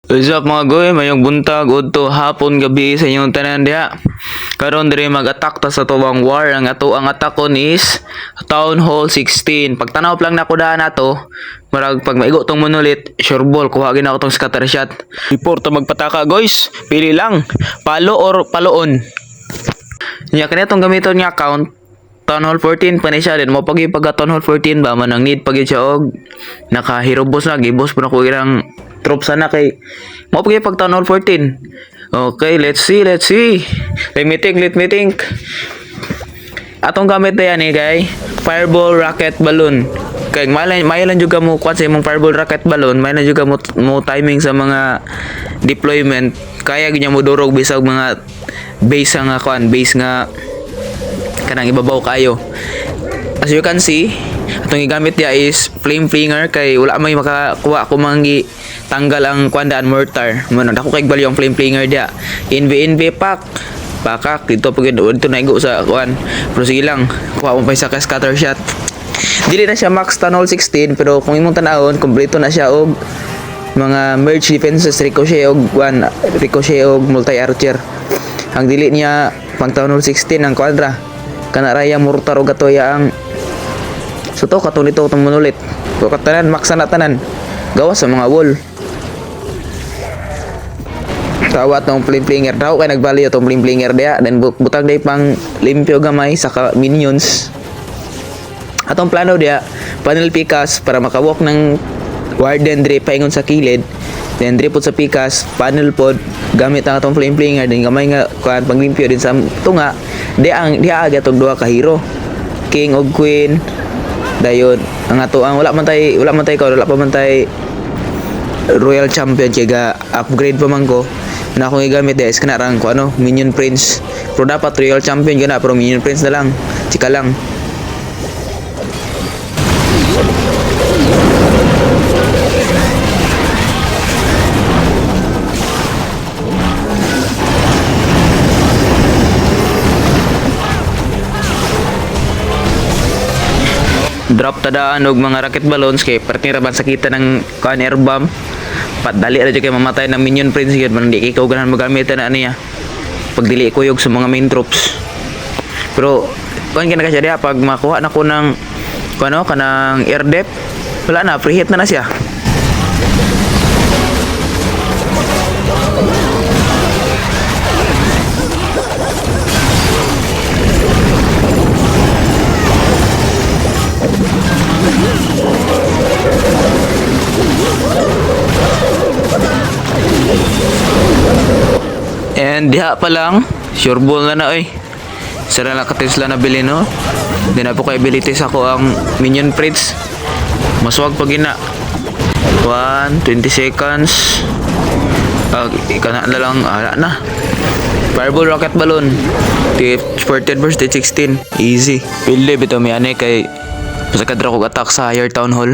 What's up mga goy, mayong buntag udto hapon gabi sa inyong tanan diha. Karon diri mag-attack ta sa tuwang war. Ang attackon is Town Hall 16. Pagtanaw lang nako daan nato, marag pag maigo tong monolith, sure ball kuha gina ako tong scatter shot. Report ta magpataka guys. Pili lang, palo or paloon. Nya kani tong gamiton nga account Town Hall 14 pa ni siya din mo pagi pag Town Hall 14 ba man ang need pagi siya og naka-hero boss na gibos po na ko irang troops na kay mo pagi pag Town Hall 14. Okay, let's see. Let me think. Atong gamit na yan kay fireball rocket balloon. Kay mayalan juga mo kuan sa imong fireball rocket balloon, mayalan juga mo timing sa mga deployment. Kaya ginya mo durog bisag mga base nga kuan, base nga kanang ibabaw kayo. As you can see, atong gigamit dia is flame flinger kay wala may makakuha ko mangi tanggal ang kuandaan mortar. Mano dako kay bali yung flame flinger dia. NV pakak dito pag dito na igo sa kuan. Pero sige lang, kuha mo pa isa ka scatter shot. Dili na siya max Town Hall 16 pero kung imong tan-awon kompleto na siya og mga merge defenses, ricochet og multi archer. Ang dili niya pang Town Hall 16 ang kwadra kana raya mortar og gatoya ang suto katong dito itong monolith. So katanan maksa na tanan gawas sa mga wall. Tawat ng flame flinger daw kay nagbali itong flame flinger dia then butang day pang limpyo gamay sa minions. Atong plano dia panel pikas para makawalk ng warden diri paingon sa kilid. Then diri pod sa pikas panel pod gamit ang atong flame flinger din gamay nga kuan panglimpyo din sa tunga. Dia aga tong duha ka hero. King og Queen. Dayon ang ato ang wala man tay pa man tay Royal Champion kay ga upgrade pa man ko. Na akong igamit is kana rang ko Minion Prince. Pero dapat Royal Champion gana pero Minion Prince na lang. Chika lang. Drop tadaan og mga rocket balloons kay partner ban sa kita ng kan air bomb. Padali ra jud kay mamatay ng Minion Prince gyud man di ikaw ganahan magamit na niya. Pag dili kuyog sa mga main troops. Pero kuan kina kasi dia pag makuha na ko ng kanang air depth, wala na free hit na siya. And diha pa lang, sure ball na oy. Sara na ka Tesla na bili no. Di na po kay abilities ako ang Minion Prince. Maswag pag ina. 20 seconds. Ikana na lang, ala na. Fireball rocket balloon. Spurted burst 16. Easy. Pili bitaw mi ane kay pasakadra ko attack sa higher Town Hall.